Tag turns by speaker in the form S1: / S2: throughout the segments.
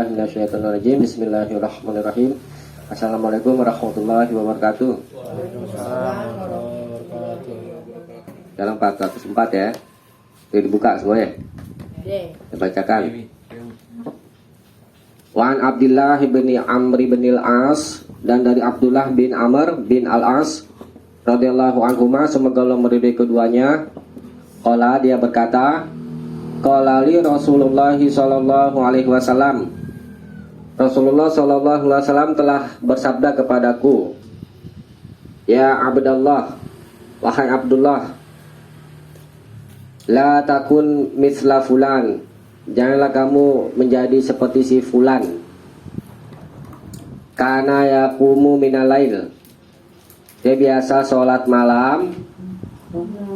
S1: Minasyaitonirrajim. Bismillahirrahmanirrahim. Assalamualaikum warahmatullahi wabarakatuh. Dalam 404 ya. Itu dibuka semuanya. Saya bacakan. Wan Abdullah bin Amr bin Al-As, dan dari Abdullah bin Amr bin Al-As radhiyallahu anhuma, semoga Allah meridai keduanya. Qala, dia berkata, qala li Rasulullah sallallahu alaihi wasallam, Rasulullah sallallahu alaihi wasallam telah bersabda kepadaku, ya Abdullah, wahai Abdullah, la takun misla fulan, janganlah kamu menjadi seperti si fulan, kana yaqumu minal lail, dia biasa sholat malam,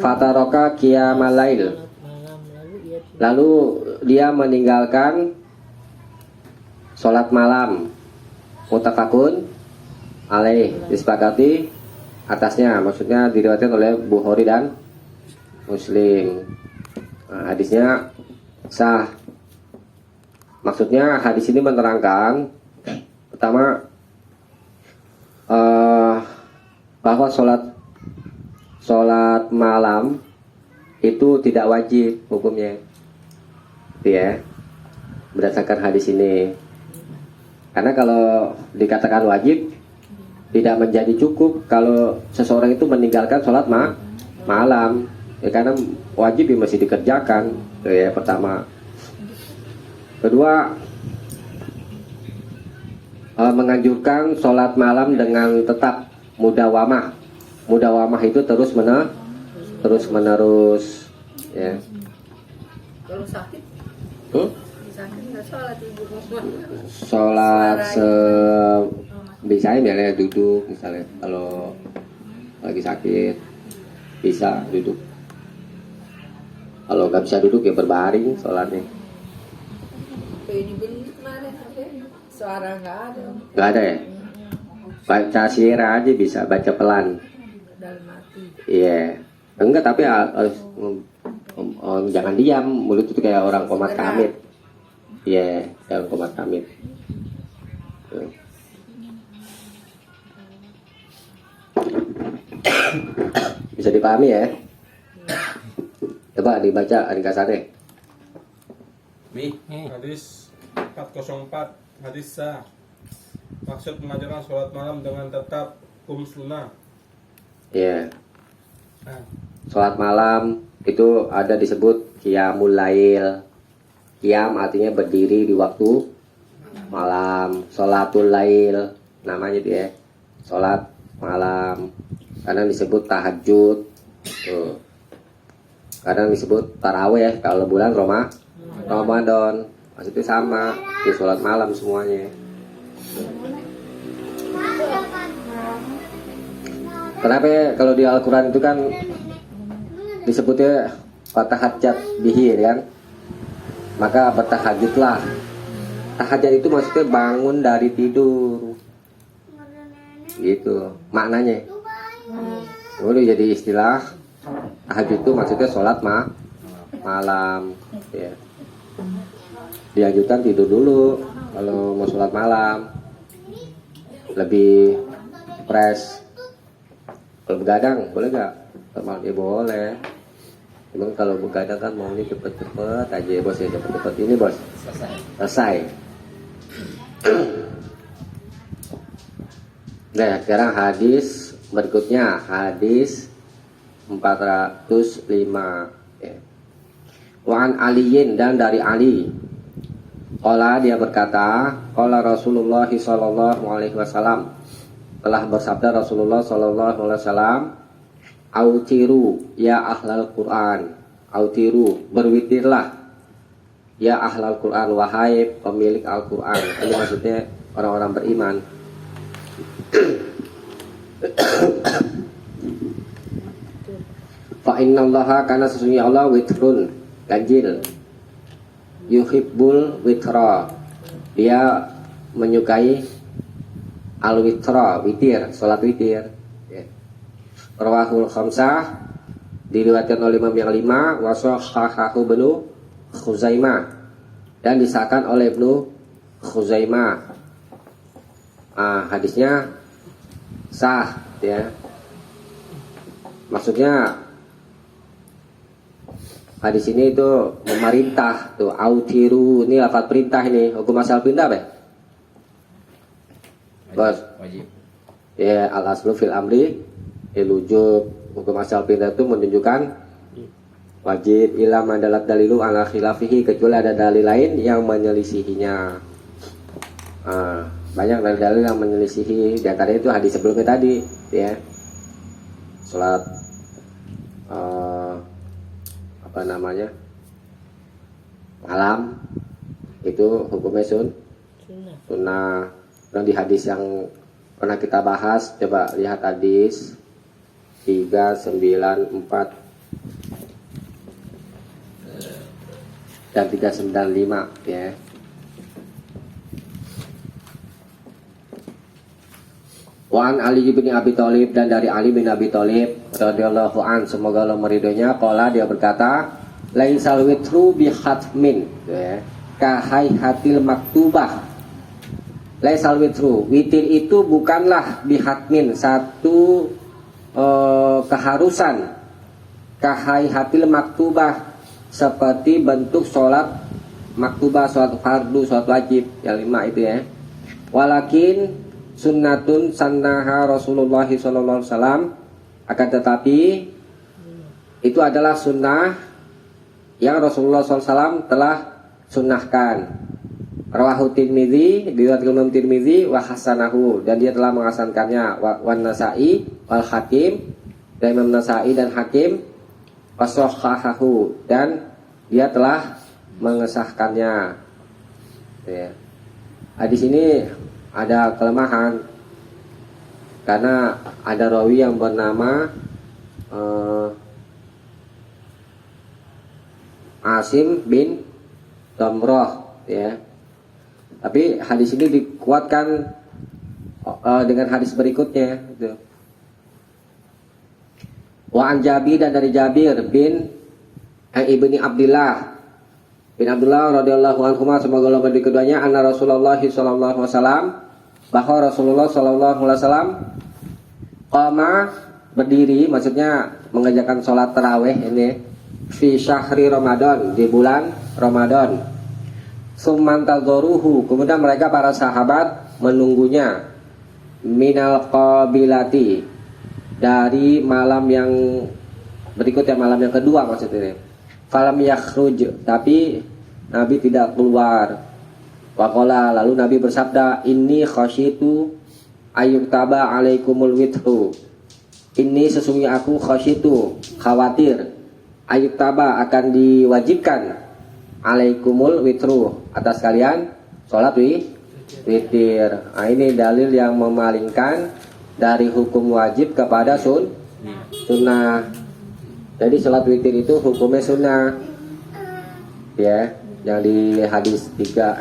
S1: fataroka qiyamal lail, lalu dia meninggalkan sholat malam. Muttafaqun alaih, disepakati atasnya, maksudnya diriwayatkan oleh Bukhari dan Muslim. Nah, hadisnya sah. Maksudnya hadis ini menerangkan pertama bahwa sholat malam itu tidak wajib hukumnya, gitu ya, berdasarkan hadis ini. Karena kalau dikatakan wajib, tidak menjadi cukup kalau seseorang itu meninggalkan sholat malam, ya, karena wajib ya masih dikerjakan, gitu ya, pertama. Kedua, menganjurkan sholat malam dengan tetap mudawamah. Mudawamah itu terus menerus, ya.
S2: Kalau sakit, sakit nggak sholat ibu.
S1: Sholat misalnya ya duduk, misalnya kalau lagi sakit bisa duduk. Kalau nggak bisa duduk ya berbaring sholatnya.
S2: Ini kemarin suara nggak ada.
S1: Nggak ada ya? Baca sirah aja bisa, baca pelan.
S2: Dalam hati.
S1: Iya. Enggak, tapi jangan diam, mulut itu kayak orang komat kamit. Iya, kayak orang komat kamit. Bisa dipahami ya? Coba dibaca ringkasannya.
S3: Hadis 404, hadis sah. Maksud mengajarkan sholat malam dengan tetap sunnah.
S1: Iya. Sholat malam itu ada disebut qiyamul lail. Qiyam artinya berdiri di waktu malam. Sholatul lail namanya dia, sholat malam. Kadang disebut tahajud, kadang disebut taraweh kalau bulan Ramadan. Maksudnya sama, itu sholat malam semuanya. Kenapa kalau di Al-Quran itu kan disebutnya fatahajjat bihi, kan? Maka bertahajudlah. Tahajud itu maksudnya bangun dari tidur, gitu maknanya. Udah jadi istilah tahajud itu maksudnya sholat malam, ya. Dianjurkan tidur dulu kalau mau sholat malam, lebih fresh. Kalau begadang boleh gak? Normal ya boleh. Cuman kalau begadang kan maunya cepet-cepet aja ya bos, ya cepet-cepet ini bos. Selesai. Nah, sekarang hadis berikutnya, hadis 405. Ya. Wa'an Aliyin, dan dari Ali. Qala, dia berkata, qala Rasulullah sallallahu alaihi wasallam, telah bersabda Rasulullah sallallahu alaihi wasallam, autiru ya ahlal Quran, autiru, berwitirlah ya ahlal Quran, wahai pemilik Al-Quran. Ini maksudnya orang-orang beriman. Fa innallaha, karena sesungguhnya Allah witrun, ganjil, yuhibbul witra, dia menyukai al-witra, witir, sholat witir. Rawahul khamsah, diriwayatkan oleh Imam yang 5, wa sahahahu Ibnu Khuzaimah, dan disahkan oleh Ibnu Khuzaimah. Hadisnya sah ya. Maksudnya hadis ini itu memerintah tuh, autiru, ini lafaz perintah ini, hukum asal pindah apa? Bos.
S4: Wajib.
S1: Ya, al aslu fil amri ilujub, hukum asal pindah itu menunjukkan wajib ila mandalat dalilu ala khilafihi, kecuali ada dalil lain yang menyelisihinya. Banyak dalil-dalil yang menyelisihi, di antaranya itu hadis sebelumnya tadi ya. Salat apa namanya? Malam itu hukumnya sunnah. Dan di hadis yang pernah kita bahas, coba lihat hadis 394 dan 395 ya. Wa an Ali bin Abi Thalib, dan dari Ali bin Abi Thalib radhiyallahu an, semoga Allah meridhoinya, qala, dia berkata, laisal witru bi khatmin ya, ka hayhatil maktubah. Laisal witru, witir itu bukanlah bi khatmin, satu keharusan, ka hayhatil maktubah, seperti bentuk sholat maktubah, sholat fardu, sholat wajib yang 5 itu ya. Walakin sunnatun sannaha Rasulullah SAW, akan tetapi itu adalah sunnah yang Rasulullah SAW telah sunnahkan. Rawahu Tirmidzi, diriwayatkan Imam Tirmidzi, wa hasanahu, dan dia telah menghasankannya, wan Nasa'i wal Hakim, dan Imam Nasa'i dan Hakim, washahahu, dan dia telah mengesahkannya ya. Hadis ini ada kelemahan karena ada rawi yang bernama Asim bin Damrah ya. Tapi hadis ini dikuatkan dengan hadis berikutnya gitu. Wa an Jabir, dan dari Jabir bin Ibni Abdullah bin Abdullah radhiyallahu anhu, semoga Allah meridhai keduanya, anna Rasulullah sallallahu alaihi wasallam, bahwa Rasulullah sallallahu alaihi wasallam qama, berdiri, maksudnya mengerjakan sholat tarawih ini, fi syahri Ramadan, di bulan Ramadan. Summantazoruhu, kemudian mereka para sahabat menunggunya, minal qabilati, dari malam yang berikutnya, malam yang kedua maksudnya. Falam yakhruj, tapi Nabi tidak keluar. Waqala, lalu Nabi bersabda, inni khasyitu ayyuktaba alaikumul witru. Ini sesungguhnya aku khasyitu, khawatir, ayyuktaba, akan diwajibkan, alaikumul witru, atas kalian sholat witir. Nah, ini dalil yang memalingkan dari hukum wajib kepada sunnah. Jadi sholat witir itu hukumnya sunnah ya, yang di hadis 405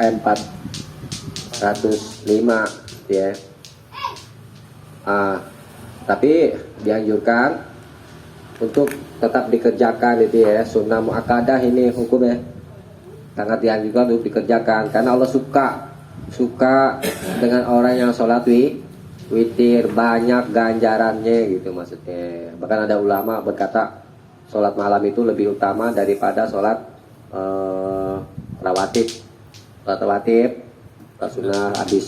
S1: ya. Tapi dianjurkan untuk tetap dikerjakan itu ya, sunnah muakkadah ini hukumnya sangat dianjurkan untuk dikerjakan, karena Allah suka dengan orang yang sholat witir, banyak ganjarannya gitu maksudnya. Bahkan ada ulama berkata sholat malam itu lebih utama daripada sholat rawatib. Sholat rawatib, sholat sunnah habis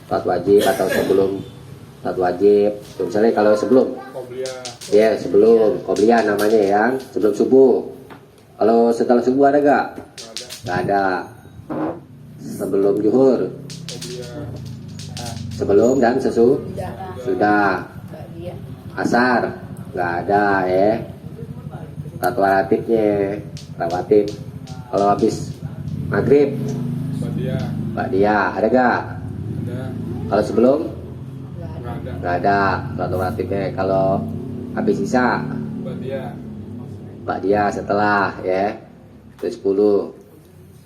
S1: sholat wajib atau sebelum sholat wajib. Misalnya kalau sebelum ya, sebelum qobliyah namanya ya, sebelum subuh. Kalau setelah subuh ada gak? Gak ada. Sebelum zuhur, sebelum dan sudah. Asar nggak ada ya. Rawatib. Kalau habis maghrib, ba'diyah ada gak? Kalau sebelum nggak ada rawatibnya. Kalau habis isya, ba'diyah setelah ya. Itu 10.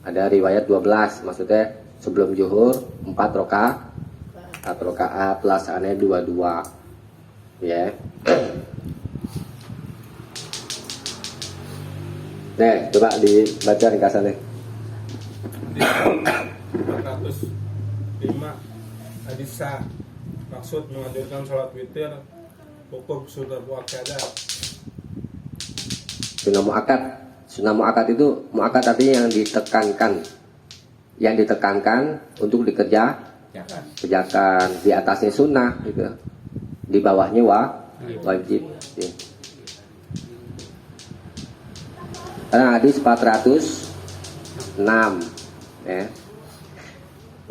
S1: Ada riwayat 12, maksudnya sebelum zuhur 4 rakaat pelaksananya 22 ya. Nih, coba dibaca ringkasannya.
S3: 405 hadis sah. Maksud menganjurkan sholat witir hukum sunnah muakkadah.
S1: Sunnah muakkad. Sunnah muakkad itu muakkad artinya yang ditekankan untuk kerjakan. Di atasnya sunnah gitu, di bawahnya wajib. Karena hadis 406 ya.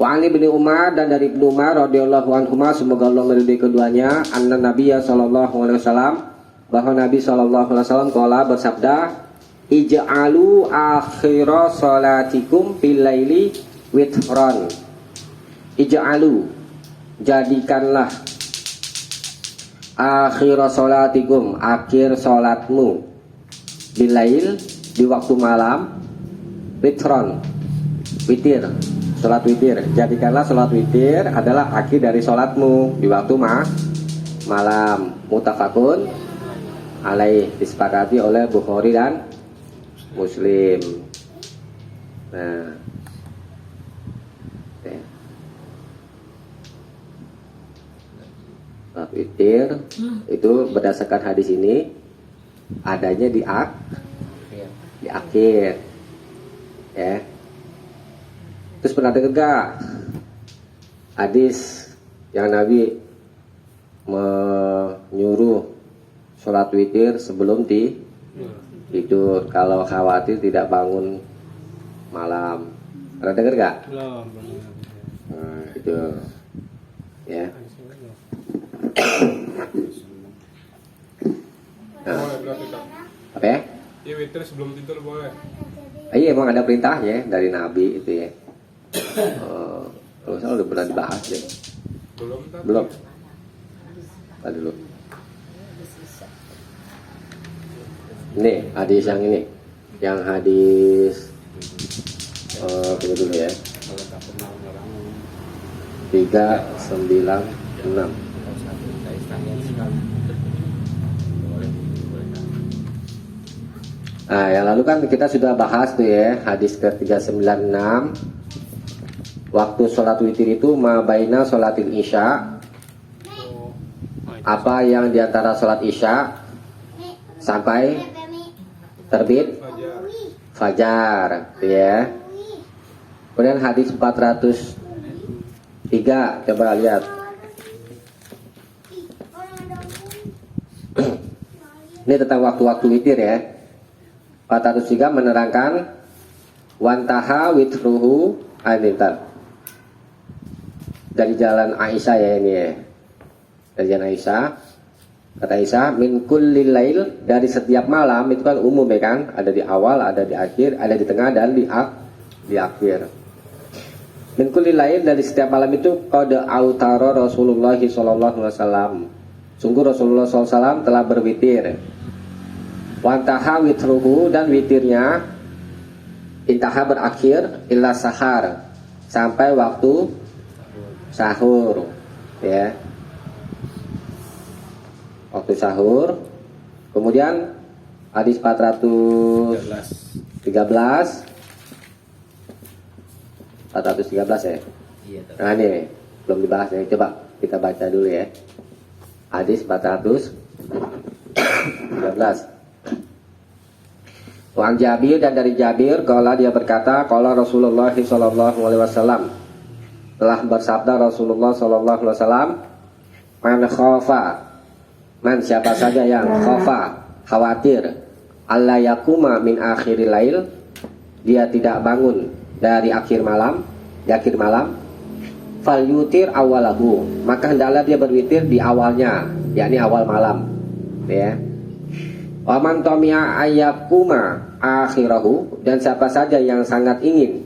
S1: Wa Ali bin Umar, dan dari Ibnu Umar radhiyallahu anhuma, semoga Allah meridai keduanya, anna Nabiyya sallallahu alaihi wasallam, bahwa Nabi sallallahu alaihi wasallam qala bersabda, ij'alu akhira salatikum bil laili witran. Ij'alu, jadikanlah akhira salatikum, akhir salatmu, bil lail, di waktu malam, witron, witir, sholat witir. Jadikanlah sholat witir adalah akhir dari sholatmu di waktu malam. Muttafaqun alaih, disepakati oleh Bukhari dan Muslim. Nah, sholat witir itu berdasarkan hadis ini adanya di akhir ya. Terus pernah dengar gak hadis yang Nabi menyuruh sholat witir sebelum tidur kalau khawatir tidak bangun malam? Pernah dengar gak? Nah, itu ya. Nah,
S3: Boleh berarti Kak.
S1: apa ya?
S3: Iya, witir sebelum tidur boleh.
S1: Iya, emang ada perintahnya dari Nabi itu ya. Kalau saya udah pernah dibahas deh. Belum. Tadi dulu. Ini hadis yang ini, yang hadis tunggu dulu ya. 396. Nah, yang lalu kan kita sudah bahas tuh ya, hadis ke-396. Waktu sholat witir itu mabaina sholatil isya. Apa yang diantara sholat isya sampai terbit fajar, ya. Kemudian hadis 403, coba lihat. Ini tentang waktu-waktu witir ya. 403 menerangkan wantaha witruhu anita. Dari jalan Aisyah ya ini ya. Dari jalan Aisyah. Kata Aisyah, min kullil lail, dari setiap malam itu kan umum ya kan, ada di awal, ada di akhir, ada di tengah dan di akhir. Min kullil lail, dari setiap malam itu qad autara Rasulullah sallallahu alaihi wasallam. Sungguh Rasulullah SAW telah berwitir. Wantaha witruhu, dan witirnya intaha berakhir illa sahar, sampai waktu sahur ya. Waktu sahur. Kemudian hadis 413 ya. Nah ini belum dibahas ya. Coba kita baca dulu ya. Hadis 413. Wan Jabir, dan dari Jabir, qala dia berkata, qala Rasulullah sallallahu alaihi wasallam, telah bersabda Rasulullah sallallahu alaihi wasallam, man khafa, man siapa saja yang khafa, khawatir, alla yakuma min akhiril lail, dia tidak bangun dari akhir malam, di akhir malam, fal yutir awalahu, maka hendaklah dia berwitir di awalnya, yakni awal malam ya. Waman tomia ayakuma akhirahu, dan siapa saja yang sangat ingin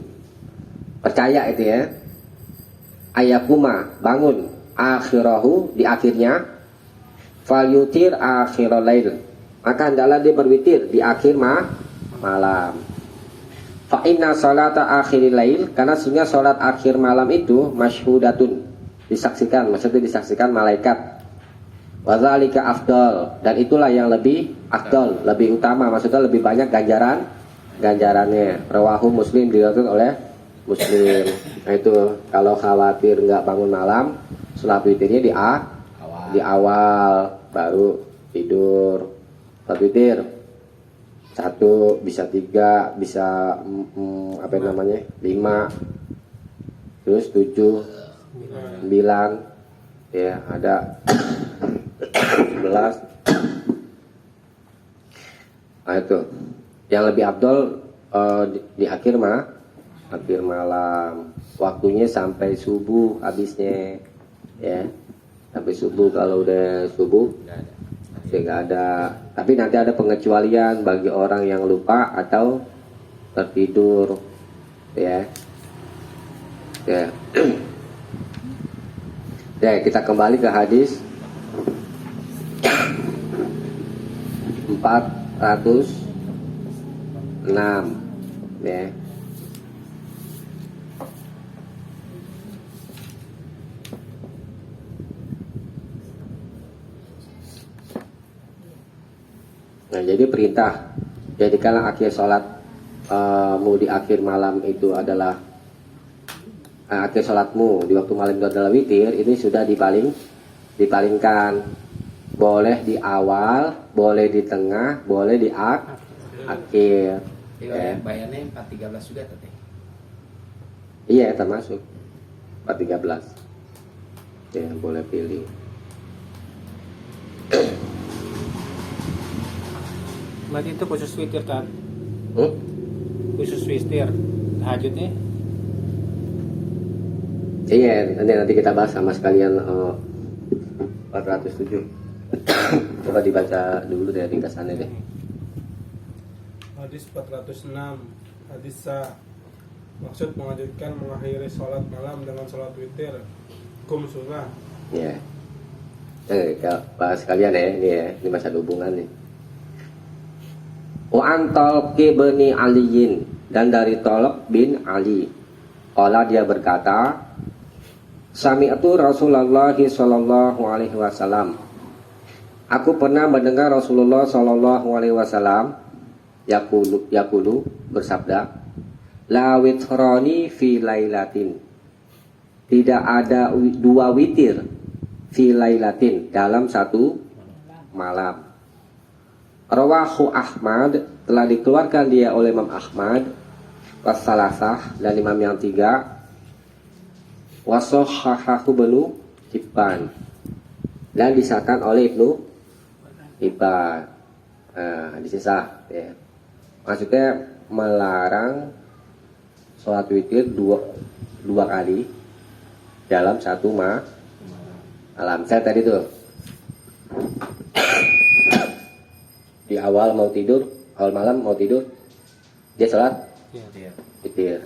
S1: percaya itu ya, ayakuma bangun, akhirahu di akhirnya, fal yutir akhirul lail, maka hendaklah dia berwitir di akhir malam. Fa inna salata akhiril lail, karena sesungguhnya salat akhir malam itu masyhudatun, disaksikan, maksudnya disaksikan malaikat. Wa dzalika afdal, dan itulah yang lebih afdal, lebih utama, maksudnya lebih banyak ganjarannya. Rawahu Muslim, diriwayatkan oleh Muslim. Nah itu kalau khawatir nggak bangun malam, sholat witirnya di awal baru tidur. Sholat witir 1, bisa 3, bisa 5, terus 7, 9, ya ada 11. Nah itu yang lebih afdol di akhir malam, waktunya sampai subuh habisnya, ya sampai subuh. Kalau udah subuh nggak ada, tapi nanti ada pengecualian bagi orang yang lupa atau tertidur, ya. Ya, kita kembali ke hadis 406, ya. Nah, jadi perintah jadikanlah akhir sholat mu di akhir malam itu adalah akhir sholatmu di waktu malam itu adalah witir. Ini sudah dipalingkan. Boleh di awal, boleh di tengah, boleh di akhir.
S4: Bayarnya 413 juga tadi.
S1: Iya, termasuk 413. Ya, boleh pilih.
S5: Berarti itu khusus witir kan? Khusus witir. Tahajudnya?
S1: Iya, nanti kita bahas sama sekalian 407. Coba dibaca dulu deh ringkasannya deh.
S3: Hadis 406. Hadis sa. Maksud mengajukan mengakhiri sholat malam dengan sholat witir. Hukum sunnah.
S1: Iya. Kita bahas sekalian ya, ini masa hubungan nih. Wa an Talq bin Aliyin, dan dari Talq bin Ali. Qala dia berkata, sami'tu Rasulullah sallallahu alaihi wasallam. Aku pernah mendengar Rasulullah sallallahu alaihi wasallam yaqulu bersabda, la witrani fi lailatin. Tidak ada 2 witir fi lailatin dalam satu malam. Rawahu Ahmad, telah dikeluarkan dia oleh Imam Ahmad, wassalasah, dan imam yang 3, wasahhahahu Ibnu Hibban, dan disahkan oleh Ibnu Hibban. Disesah, ya. Maksudnya melarang sholat witir dua kali dalam satu malam. Saya tadi tuh di awal malam mau tidur, dia sholat witir.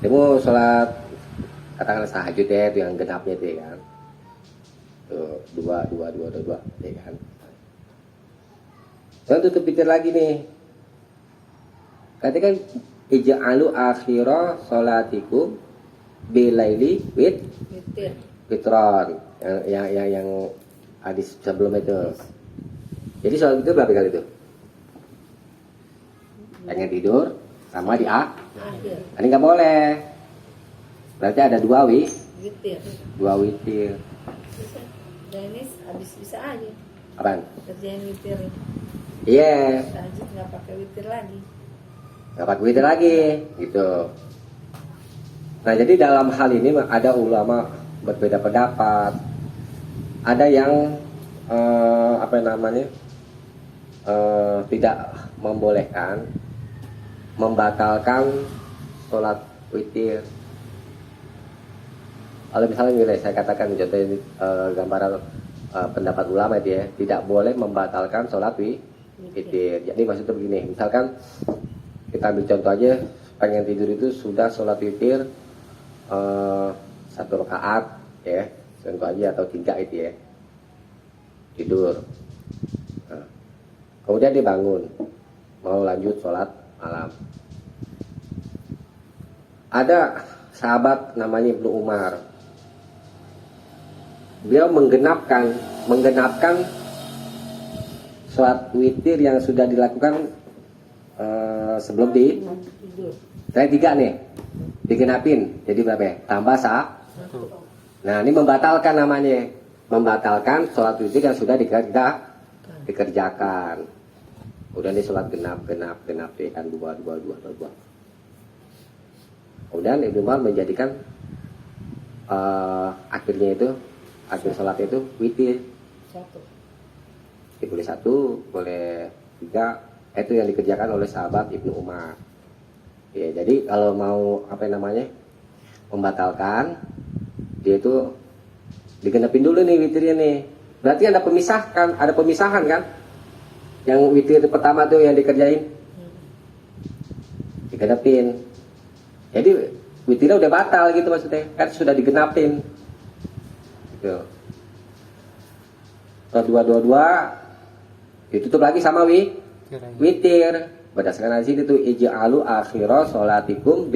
S1: Dia mau sholat katakanlah tahajud ya, itu yang genapnya itu ya kan. Tuh, dua ya kan. Dan tutup witir lagi nih. Katakan ij'alu akhira sholatikum bilaili witron. Yang hadis sebelum itu. Jadi sholat itu berapa kali itu? Pengen tidur sama di
S2: Akhir.
S1: Ini nggak boleh. Berarti ada 2
S2: Witir.
S1: witir.
S2: Bisa. Dan ini habis bisa aja.
S1: Apaan?
S2: Kerjain witir.
S1: Iya.
S2: Tahajud nggak pakai witir lagi.
S1: Nggak pakai witir lagi, gitu. Nah, jadi dalam hal ini ada ulama berbeda pendapat. Ada yang tidak membolehkan, membatalkan sholat witir. Kalau misalnya saya katakan contoh ini gambaran pendapat ulama itu ya, tidak boleh membatalkan sholat witir. Jadi maksudnya begini, misalkan kita ambil contoh aja, pengen tidur itu sudah sholat witir 1 rakaat ya, contoh aja, atau 3 itu ya, tidur. Nah, kemudian dia bangun mau lanjut sholat malam. Ada sahabat namanya Ibnu Umar, beliau menggenapkan sholat witir yang sudah dilakukan sebelum
S2: tidur.
S1: tadi 3 nih digenapin jadi berapa ya? Tambah
S5: 1.
S1: Nah ini membatalkan namanya, membatalkan sholat witir yang sudah dikerjakan. Udah nih sholat genap ya kan 2. Kemudian Ibnu Umar menjadikan akhirnya itu akhir sholat itu witir.
S2: 1.
S1: Boleh 1, boleh 3. Itu yang dikerjakan oleh sahabat Ibnu Umar. Ya, jadi kalau mau membatalkan, dia itu digenapin dulu nih witirnya nih. Berarti ada pemisahan kan? Yang witir pertama tuh yang dikerjain, digenapin. Jadi witirnya udah batal gitu maksudnya, kan sudah digenapin. Gitu. Kalau 2 ditutup lagi sama witir. Berdasarkan hadis itu ij'alu akhira sholatikum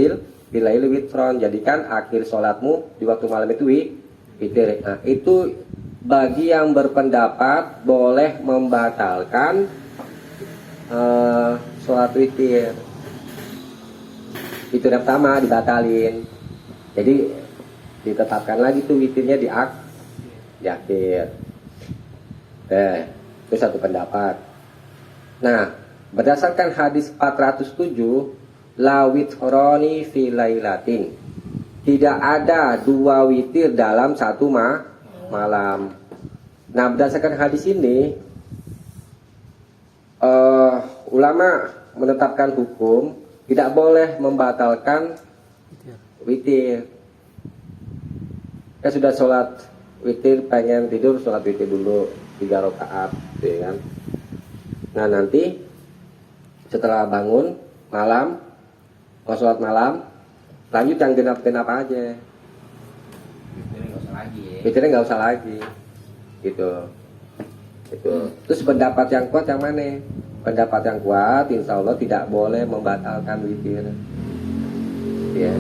S1: bilaili witron. Jadikan akhir sholatmu di waktu malam itu witir. Nah, itu bagi yang berpendapat boleh membatalkan sholat witir. Itu yang pertama dibatalin. Jadi ditetapkan lagi tuh witirnya di akhir. Itu satu pendapat. Nah, berdasarkan hadis 407, la witroni fi lailatin. Tidak ada 2 witir dalam satu malam. Nah, berdasarkan hadis ini, ulama menetapkan hukum tidak boleh membatalkan witir. Kan sudah sholat witir, pengen tidur, sholat witir dulu 3 rakaat, gitu kan. Nah nanti setelah bangun malam, mau sholat malam, lanjut yang genap-genap aja. Witirnya nggak usah lagi, gitu. Terus pendapat yang kuat yang mana? Pendapat yang kuat, insya Allah tidak boleh membatalkan witir. Ya.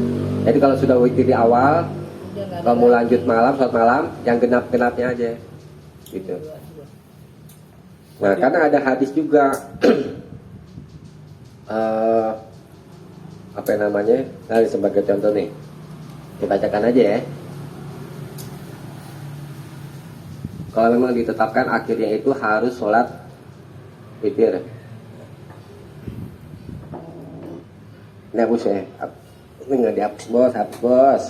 S1: Jadi kalau sudah witir di awal, kalau mau lanjut malam, sholat malam, yang genap-genapnya aja, gitu. Nah, karena ada hadis juga Nah, sebagai contoh nih, dibacakan aja ya. Kalau memang ditetapkan akhirnya itu harus sholat witir. Ini hapus ya. Ini nggak dihapus bos, hapus bos.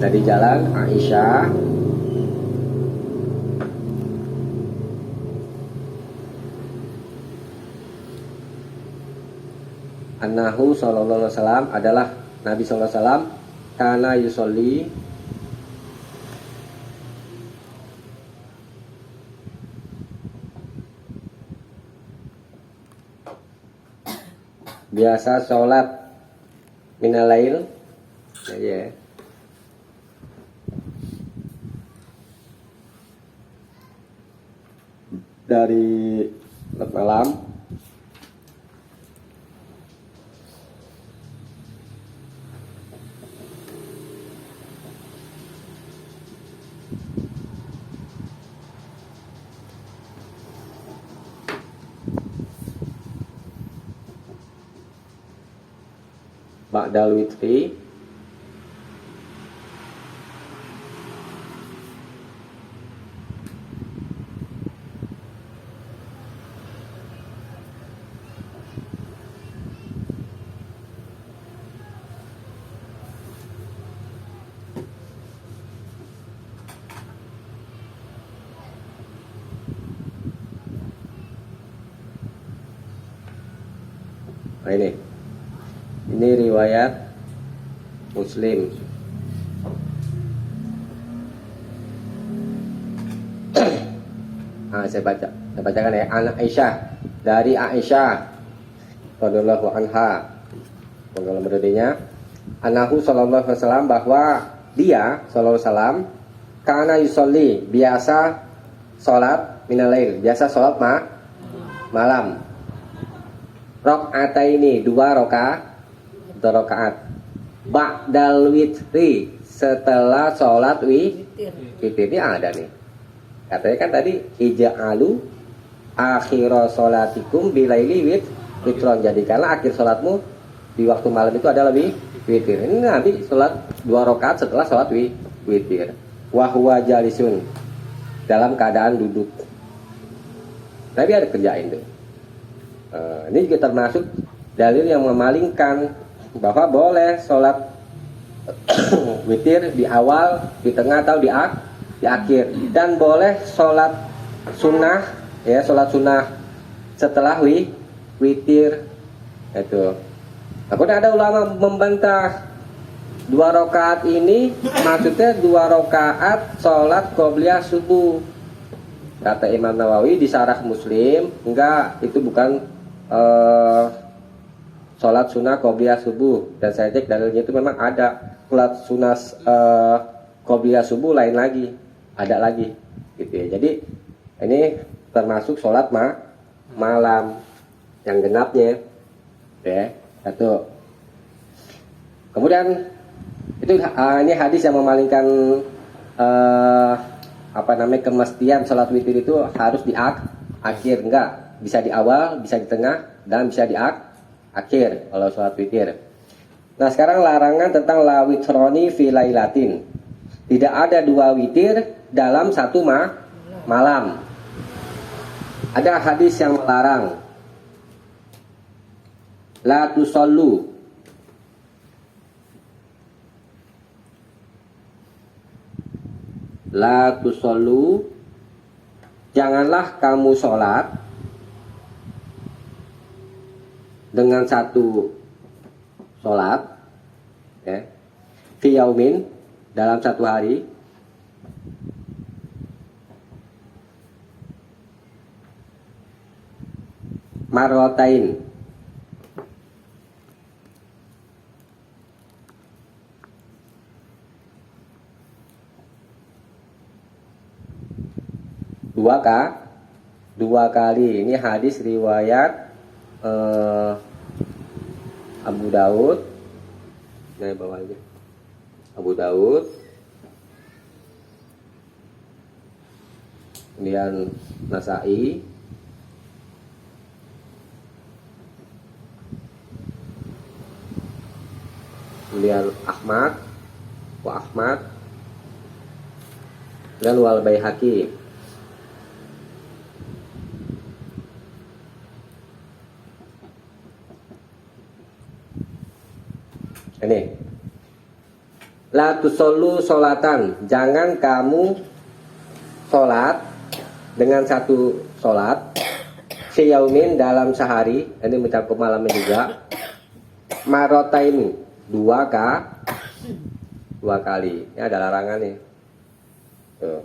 S1: Dari jalan Aisyah annahu sallallahu alaihi wasallam adalah Nabi sallallahu alaihi wasallam kana yusolli biasa sholat minalail ya. Dari malam ba'dal witri nah ini riwayat Muslim. Nah, saya bacakan ya. Anak Aisyah, dari Aisyah radhiyallahu anha, dalam berdirinya Anahu sallallahu alaihi wasallam, bahwa dia sallallahu alaihi wasallam Kana yusolli, biasa sholat minalail, biasa sholat malam. Rakaataini, 2 rakaat. Ba'dal witri, setelah sholat
S2: Witir.
S1: witir. Ini ada nih. Katanya kan tadi ija'alu akhira sholatikum bilaili witron. Jadikanlah akhir sholatmu di waktu malam itu adalah witir. Ini Nabi sholat 2 rakaat setelah sholat witir. Wahwa jalisun, dalam keadaan duduk. Nabi ada kerjain tuh. Ini juga termasuk dalil yang memalingkan bahwa boleh sholat witir di awal, di tengah atau di akhir, dan boleh sholat sunnah, ya sholat sunnah setelah witir itu. Kemudian ada ulama membantah 2 rakaat ini maksudnya 2 rakaat sholat qobliyah subuh. Kata Imam Nawawi di Syarah Muslim, enggak, itu bukan sholat sunnah qobliyah subuh. Dan saya cek dalilnya itu memang ada sholat sunnah qobliyah subuh lain lagi, ada lagi gitu ya. Jadi ini termasuk sholat malam yang genapnya ya, satu. Kemudian itu ini hadis yang memalingkan kemestian sholat witir itu harus di akhir. Enggak, bisa di awal, bisa di tengah, dan bisa di akhir kalau sholat witir. Nah sekarang larangan tentang la witroni fi lailatin. Tidak ada 2 witir dalam satu malam. Ada hadis yang melarang. La tusallu, la tusallu, janganlah kamu sholat dengan satu sholat ya, fi yaumin, dalam satu hari, marrotain, dua kali. Ini hadis riwayat Abu Daud. Nah, bawa aja. Abu Daud. Kemudian Nasai. Kemudian Ahmad, dan wal Baihaqi. Ini la tusollu sholatan, jangan kamu sholat dengan satu sholat siyaumin, dalam sehari, ini mencakup malamnya juga, marotain, 2 kali. Ini ada larangan nih. Tuh.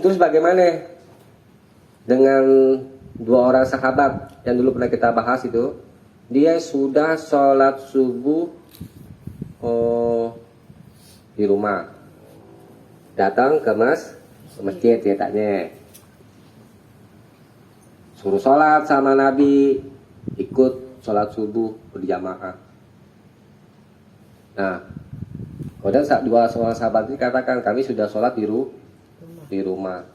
S1: Terus bagaimana dengan 2 orang sahabat yang dulu pernah kita bahas itu? Dia sudah sholat subuh di rumah, datang ke masjid, ceritanya suruh sholat sama Nabi, ikut sholat subuh berjamaah. Nah, kemudian 2 orang sahabat ini katakan, kami sudah sholat di rumah.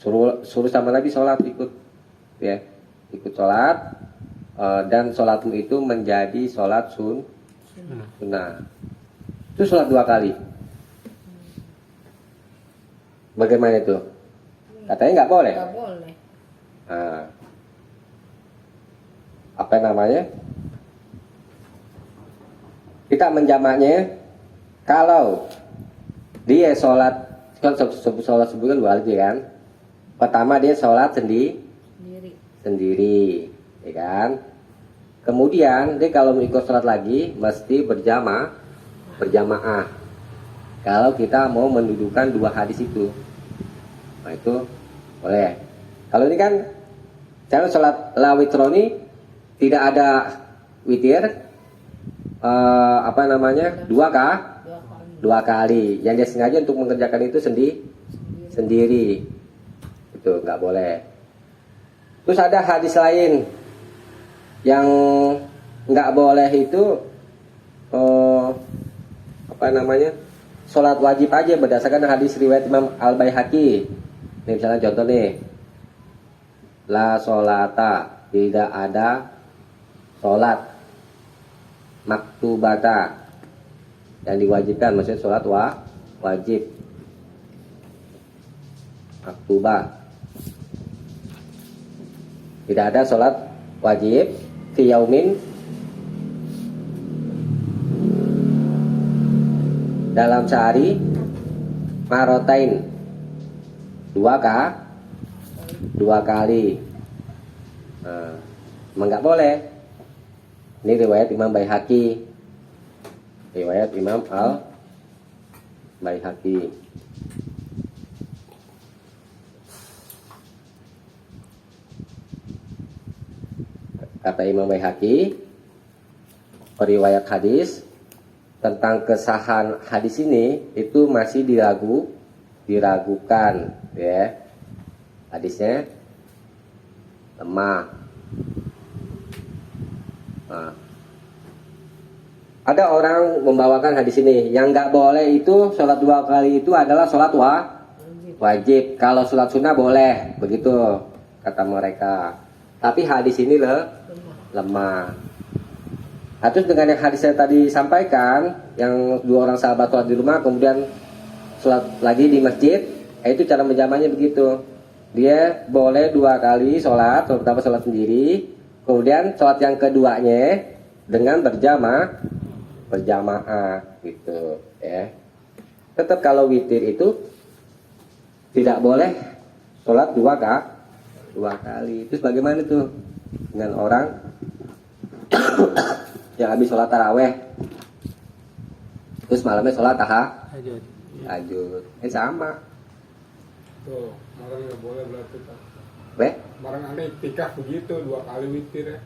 S1: Suruh sama Nabi sholat, ikut ya, ikut sholat, dan sholatmu itu menjadi sholat sunnah. Itu sholat 2 kali. Bagaimana itu? Katanya nggak boleh.
S2: Nggak boleh.
S1: Nah, apa namanya? Kita menjamaknya, kalau dia sholat, kan sholat subuh kan 2 kali kan. Pertama dia sholat sendiri, ya kan. Kemudian dia kalau mau ikut sholat lagi mesti berjamaah. Kalau kita mau mendudukan 2 hadis itu, nah itu boleh. Kalau ini kan cara sholat la witroni, tidak ada witir, 2 2 kali. Yang dia sengaja untuk mengerjakan itu sendiri. Itu nggak boleh. Terus ada hadis lain yang nggak boleh itu sholat wajib aja berdasarkan hadis riwayat Imam Al-Baihaqi. Ini misalnya contoh nih, la sholata, tidak ada sholat maktubata yang diwajibkan, maksudnya sholat wajib maktubah. Tidak ada sholat wajib fi yaumin dalam sehari marotain 2 kali. Nah, emang nggak boleh. Ini riwayat Imam Baihaqi, riwayat Imam Al Baihaqi. Kata Imam Baihaqi, periwayat hadis tentang kesahan hadis ini itu masih diragukan, ya. Hadisnya lemah. Nah, ada orang membawakan hadis ini, yang nggak boleh itu sholat 2 kali itu adalah sholat wajib. Kalau sholat sunnah boleh, begitu kata mereka. Tapi hadis ini lemah. Nah, terus dengan yang hadis saya tadi sampaikan, yang 2 orang sahabat sholat di rumah kemudian sholat lagi di masjid, itu cara menjamahnya begitu. Dia boleh 2 kali sholat, pertama sholat sendiri, kemudian sholat yang keduanya dengan berjamaah gitu, ya. Tetap kalau witir itu tidak boleh sholat 2 kali. Terus bagaimana tuh dengan orang yang habis sholat taraweh terus malamnya sholat tahajud, sama.
S3: Tuh, marang nggak boleh berarti Pak. Marang aneh tikaf begitu 2 kali witir ya.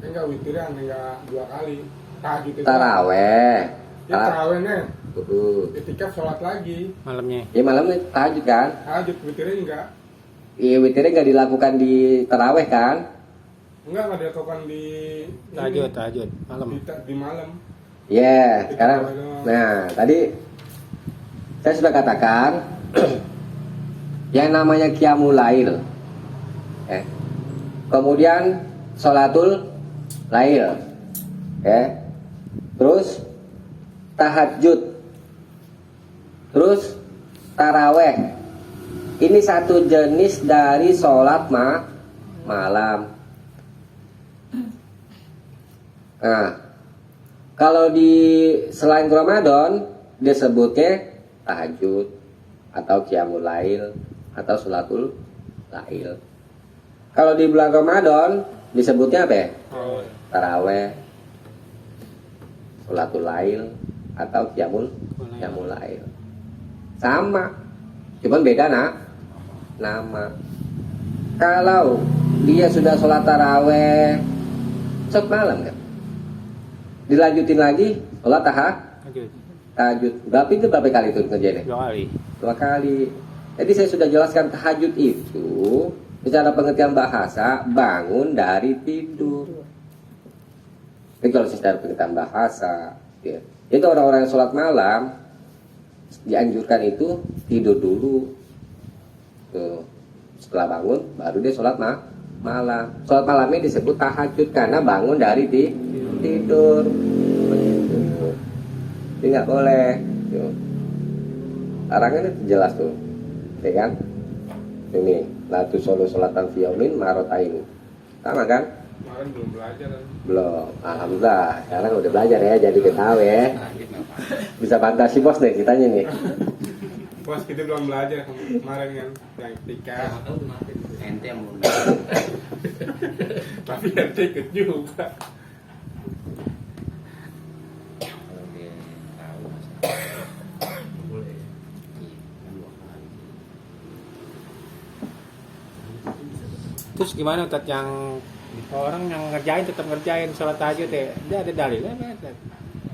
S3: Enggak witirnya aneh enggak 2 kali. Tahajud itu.
S1: Taraweh.
S3: Ya tarawehnya. Tikaf sholat lagi.
S5: Malamnya.
S1: Ya malamnya tahajud kan?
S3: Tahajud witirnya enggak.
S1: Iya, witirnya nggak dilakukan di taraweh kan?
S3: Enggak dilakukan di
S5: Tahajud malam.
S3: Di malam.
S1: Ya, sekarang. Nah, tadi saya sudah katakan yang namanya qiyamul lail. Kemudian sholatul lail. Terus tahajud. Terus taraweh. Ini satu jenis dari sholat malam. Nah, kalau di selain Ramadan disebutnya tahajud atau qiyamul lail atau sholatul lail. Kalau di bulan Ramadan disebutnya apa ya? Taraweh, sholatul lail atau qiyamul lail. Sama, cuman beda nama. Kalau dia sudah sholat taraweh sholat malam kan, dilanjutin lagi sholat tahajud. Berapa kali itu kerjanya? 2 kali. Jadi saya sudah jelaskan tahajud itu secara pengertian bahasa bangun dari tidur. Jadi kalau secara pengertian bahasa, ya, itu orang-orang yang sholat malam dianjurkan itu tidur dulu. Tuh. Setelah bangun baru dia sholat malam. Sholat malamnya disebut tahajud karena bangun dari tidur. Ini nggak boleh. Larangannya jelas tuh, ya kan? Ini latu solo sholatan fi yaumin marotain. Sama kan?
S3: Kemarin belum belajar kan?
S1: Belum. Alhamdulillah. Sekarang udah belajar ya, jadi ketahu ya. Bisa fantasi bos deh kitanya nih.
S3: Bos kita belum belajar kemarin kan yang tikaf.
S4: Ente yang belum.
S3: Tapi ente ikut juga.
S4: Kalau dia tahu boleh.
S5: Terus gimana Ustaz yang orang yang ngerjain tetap ngerjain sholat tahajud ya? Dia ada dalilnya nggak?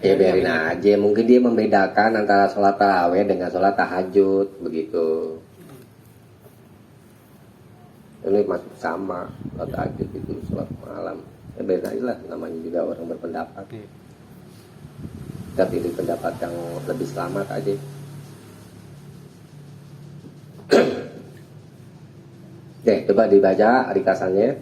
S1: Ya biarin aja, mungkin dia membedakan antara sholat tarawih dengan sholat tahajud begitu. Ini masuk sama, sholat tahajud itu sholat malam. Ya beda aja lah, namanya juga orang berpendapat.
S5: Iya.
S1: Kita pilih pendapat yang lebih selamat aja. Oke, coba dibaca rikasannya.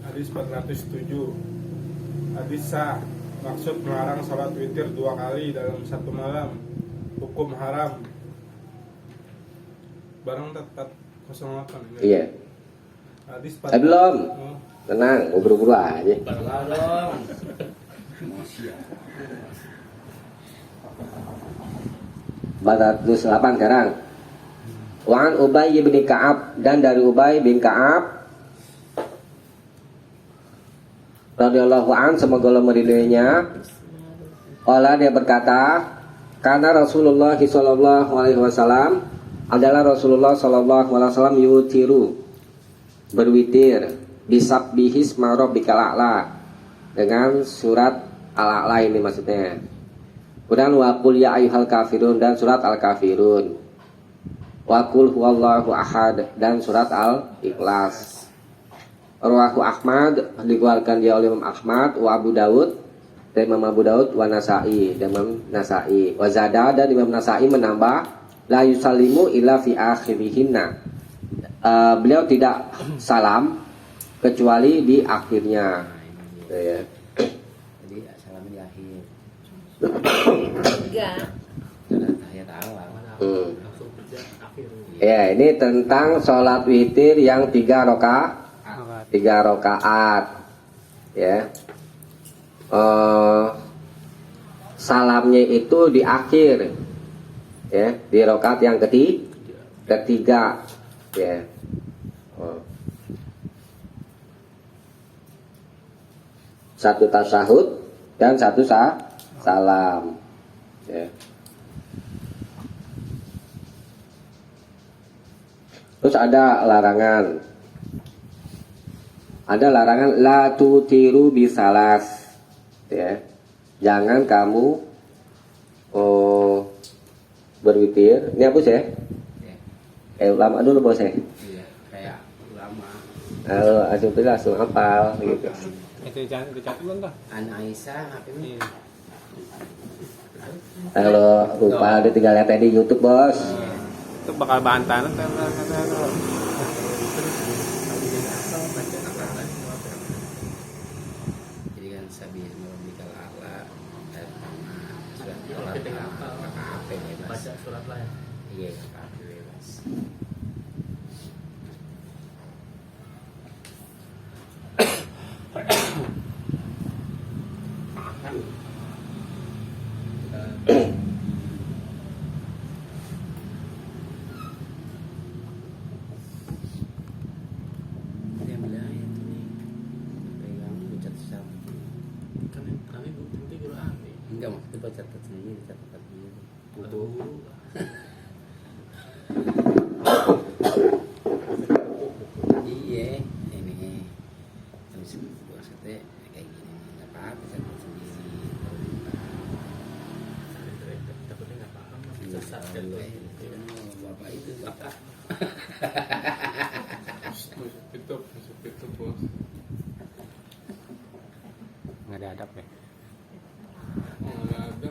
S3: Hadis 407. Hadis sah. Maksud melarang sholat witir 2 kali dalam satu malam. Hukum haram. Barang tetap 08.
S1: Iya.
S3: Hadis
S1: Belum.
S3: Oh,
S1: Tenang, buru-buru aja.
S4: Salah dong. Emosi ya.
S1: 408 sekarang. Wan Ubay bin Ka'ab, dan dari Ubay bin Ka'ab radhiyallahu an, semoga Allah meridainya. Qala, dia berkata, karena Rasulullah sallallahu alaihi wasallam, adalah Rasulullah sallallahu alaihi wasallam yutiru, berwitir, bisabbihis marabbikal a'la, dengan surat al-a'la ini maksudnya. Kemudian wa qul ya ayyuhal kafirun, dan surat al-kafirun. Wa qul huwallahu ahad, dan surat al-ikhlas. Rawahu Ahmad, dikeluarkan dia oleh Imam Ahmad, wa Abu Daud, dan Imam Abu Daud, wa Nasai, dan Imam Nasai. Wa Zada, dan Imam Nasai menambah, la yusallimu illa fi akhirihinna. Beliau tidak salam kecuali di akhirnya. Gitu ya.
S4: Jadi salam di akhir.
S2: 3.
S4: Salat tahiyat awal.
S1: Ya, ini tentang sholat witir yang 3 rakaat. Ya. Salamnya itu di akhir. Ya, di rakaat yang ketiga. Ya. Satu tasyahud dan satu salam. Ya. Terus ada larangan. Ada larangan la tutiru bisalas. Ya. Jangan kamu berwitir. Ini hapus ya? Ulama dulu bos ya.
S4: Iya, kayak ulama.
S1: Langsung hafal gitu.
S5: Itu jangan dicatat belum tuh?
S4: Anak Aisyah apa ini?
S5: Iya.
S1: Kalau lupa, dia tinggal lihat di YouTube bos.
S5: Itu bakal bantahan tuh.
S4: Jadi kan sabih merabbikal a'la dan surat KKP bebas. Baca surat lain. Iya, KKP bebas. Dia bilang itu nih pegang ucat sama kan kami bukti guru apa enggak maksudnya baca catat sendiri catatan sendiri buku iya ini terus maksudnya kayak gini nggak apa-apa catat sendiri takutnya nggak paham sesat kan bapak itu bapak
S3: itu bos.
S5: Nggak ada adab ya.
S3: Nggak ada.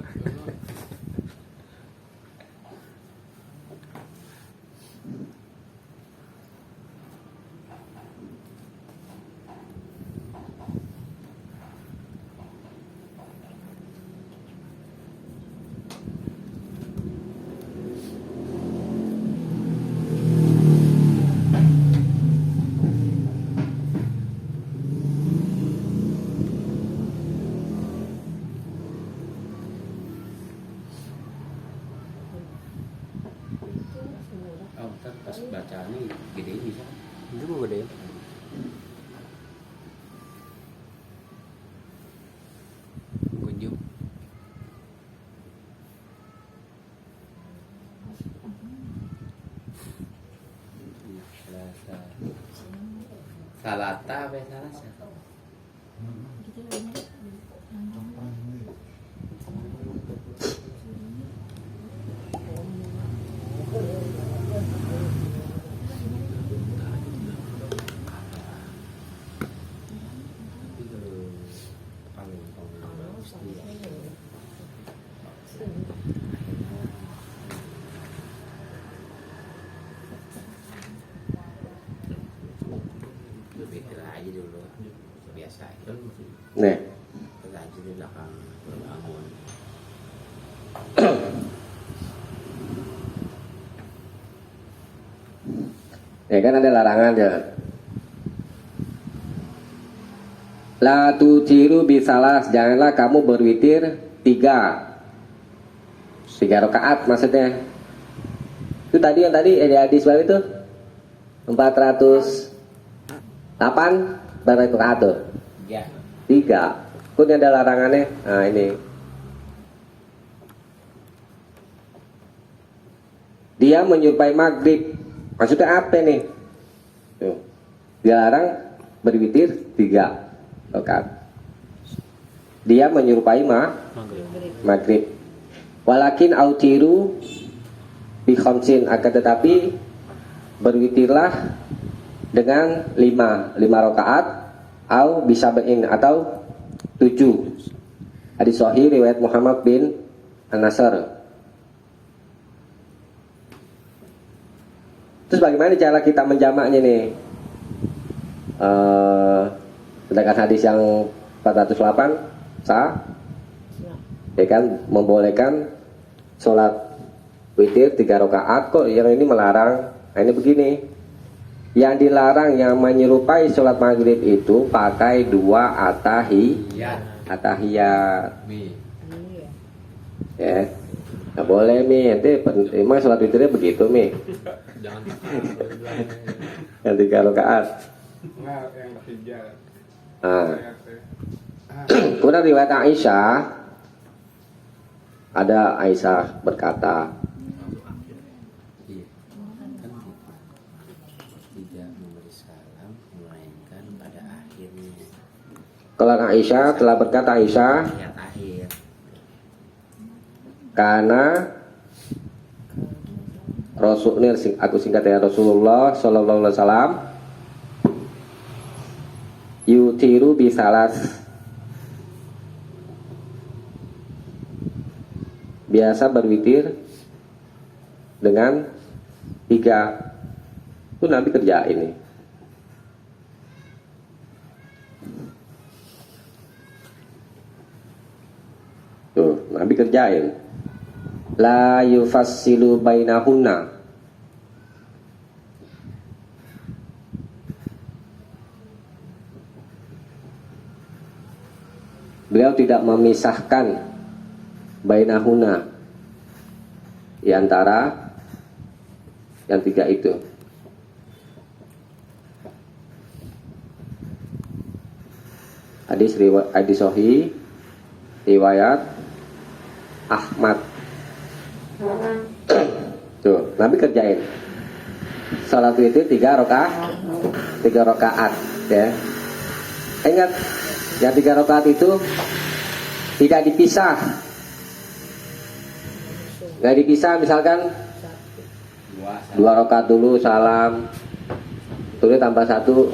S4: oh ntar pas bacaannya gede bisa
S5: Itu gue gede. Kunjung.
S4: Salata apa ya, salah biasa kan maksudnya.
S1: Nih.
S4: Tahajud di belakang bangun.
S1: Ya kan ada larangan ya. La tutiru bisalas, janganlah kamu berwitir 3 rakaat maksudnya. Itu tadi yang tadi ada hadis baru itu 408 berapa rakaat tuh? 3. Kemudian ada larangannya. Nah ini. Dia menyerupai maghrib. Maksudnya apa nih? Tuh. Dilarang berwitir 3 rakaat. Dia menyerupai maghrib. Walakin autiru bi khamsin, akan tetapi berwitirlah dengan 5 rakaat au bisabain atau 7. Hadis sahih riwayat Muhammad bin An-Nasr. Terus bagaimana cara kita menjamaknya nih? Sedangkan hadis yang 408 sah, ya kan, membolehkan sholat witir 3 rakaat. Kok yang ini melarang? Nah ini begini, yang dilarang yang menyerupai sholat maghrib itu pakai 2 atahiyat.
S2: Iya.
S1: Ya, nggak boleh mi. Nanti emang sholat witirnya begitu mi.
S4: Jangan
S1: Yang 3 rakaat.
S3: Enggak, yang 3.
S1: Nah. Kemudian riwayat Aisyah, ada Aisyah berkata,
S4: iya kan tidak memberi salam melainkan pada akhirnya.
S1: kalau Aisyah telah berkata Aisyah,
S4: Ayat akhir.
S1: karena Rasul ini aku singkat ya, Rasulullah Shallallahu Alaihi Wasallam yutiru bisalas, biasa berwitir dengan 3. Itu Nabi kerja ini. Tuh, Nabi kerjain. La yufassilu bainahunna. Beliau tidak memisahkan bainahuna di antara yang 3 itu. Hadis sahih riwayat Ahmad. Tuh, Nabi kerjain salat witir 3 rakaat ya. Ingat, yang 3 rakaat itu tidak dipisah. Nggak dipisah, misalkan 2 rakaat dulu salam, terus tambah 1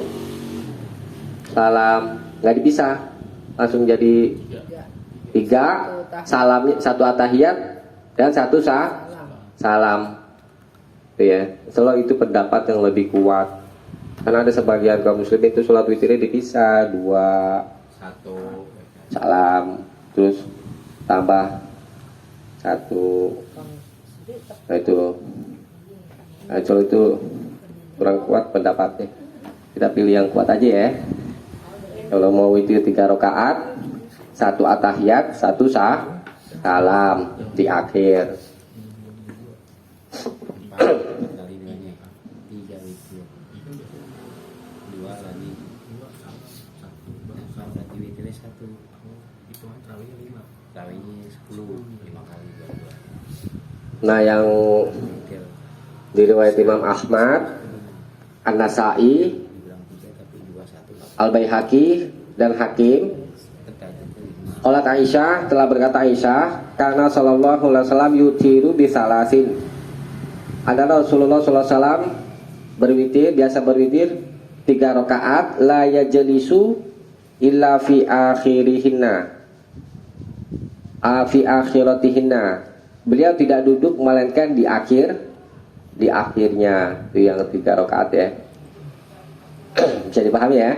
S1: salam, nggak dipisah, langsung jadi 3 salam, 1 atahiyat dan 1 salam. Itu ya. Selalu itu pendapat yang lebih kuat. Karena ada sebagian kaum muslim itu sholat witirnya dipisah, 2 salam, terus tambah 1. Nah itu, kalau itu kurang kuat pendapatnya. Kita pilih yang kuat aja ya. Kalau mau witir 3 rakaat, 1 atahiyat, 1 salam di akhir.
S4: Kali 2-nya 3 witir. 2 lagi. Berarti witirnya 1. Hitungan tarawihnya 5. Tarawihnya 10. 5 kali 2.
S1: Nah yang diriwayat Imam Ahmad, An-Nasai,
S4: Dibilang 3 tapi 2 1.
S1: Al-Baihaqi dan Hakim. Qalat Aisyah, telah berkata Aisyah, karena sallallahu alaihi wasallam yutiru bisalasin. Adalah Rasulullah sallallahu alaihi wasallam berwitir, biasa berwitir 3 rakaat, la yajlisu illa fi akhirihinna. Fi akhiratihinna. Beliau tidak duduk melainkan di akhirnya. Itu yang 3 rakaat ya. Bisa dipahami ya?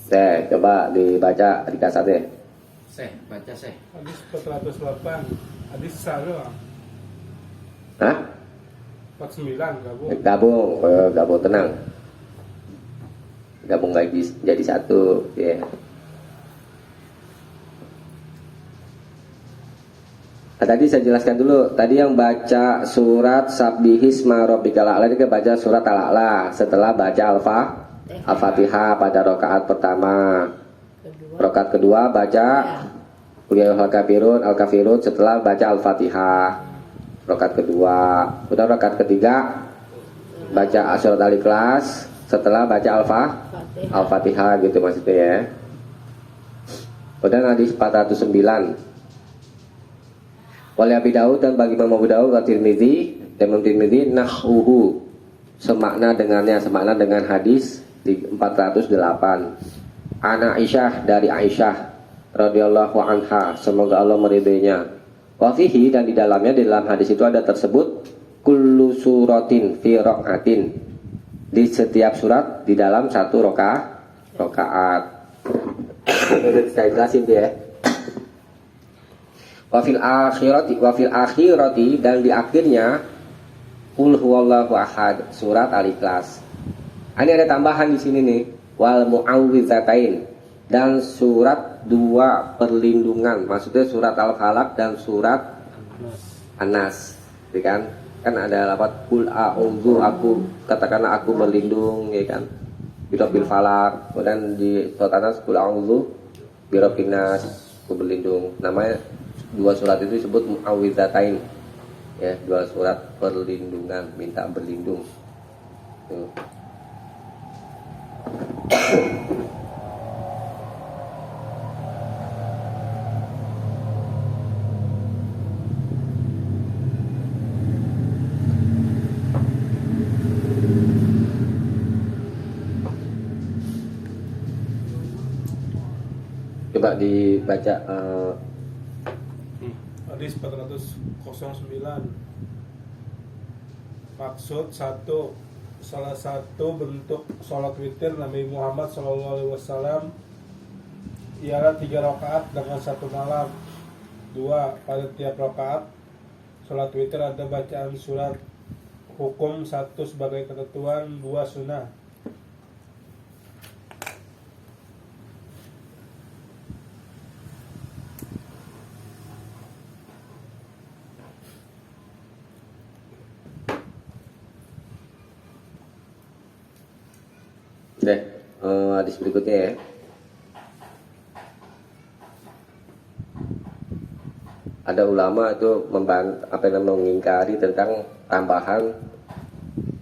S1: Coba dibaca di kasatnya.
S4: Baca seh.
S3: Hadis 408. Hadis satu.
S1: Hah?
S3: 49 gabung.
S1: Gabung tenang. Gabung lagi jadi satu, ya. Nah, tadi saya jelaskan dulu. Tadi yang baca surat Sabbihisma Rabbikal A'la itu baca surat Al-A'la setelah baca Al-Fatihah pada rakaat pertama.
S2: Kedua.
S1: Rakaat kedua baca Qul ya ayyuhal kafirun setelah baca Al-Fatihah. Rakaat kedua. Udah rakaat ketiga baca surat Al-Ikhlas setelah baca Al-Fatihah gitu maksudnya ya. Kemudian hadis 409. Wali Abi Daud dan bagi Imam Abu Daud wa Tirmidzi dan Imam Tirmidzi nahwuhu semakna dengan hadis 408. Ana Aisyah dari Aisyah radhiyallahu anha semoga Allah meridainya. Wa fihi dan di dalam hadis itu ada tersebut kullu suratin fi raqatin. Di setiap surat di dalam satu rakaat. Ini saya jelasin ya. Wa fil akhirati dan di akhirnya qul huwallahu ahad surat Al-Ikhlas. Ini ada tambahan di sini nih, wal mu'awwidzatain dan surat dua perlindungan, maksudnya surat Al-Falaq dan surat An-Nas, ya kan? Kan ada lafaz qul a'udzu, aku katakanlah aku berlindung, ya kan? Birabbil falaq. Kemudian di surat An-Nas qul a'udzu birabbin nas, aku berlindung. Namanya dua surat itu disebut mu'awwidzatain, ya, dua surat perlindungan, minta berlindung. Tuh. Coba dibaca
S3: Hadis 409. Maksud satu, salah satu bentuk sholat witir Nabi Muhammad SAW ialah 3 rakaat dengan 1 malam. 2. Pada tiap rakaat sholat witir ada bacaan surat hukum, 1 sebagai ketentuan, 2 sunnah.
S1: Hadis berikutnya ya. Ada ulama itu mengingkari tentang tambahan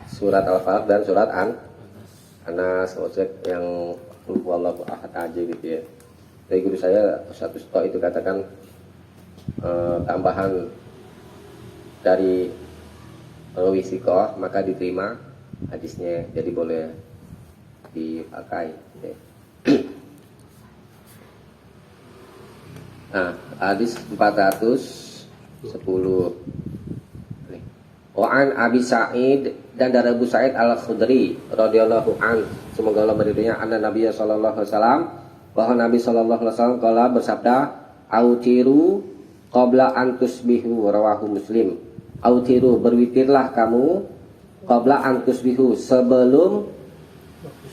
S1: surat Al-Falaq dan surat An-Nas, yang wallahu ahad aja gitu ya. Dari guru saya satu stok itu katakan tambahan dari rawi siqah maka diterima hadisnya, jadi boleh dipakai. Nah, hadis 410. Wa'an Abi Sa'id dan dari Abu Sa'id Al-Khudri radhiyallahu an, semoga Allah meridainya, anna Nabi sallallahu alaihi wasallam, bahwa Nabi sallallahu alaihi wasallam qala bersabda, autiru qabla an tusbihu, rawahu Muslim. Autiru, berwitirlah kamu qabla an tusbihu, sebelum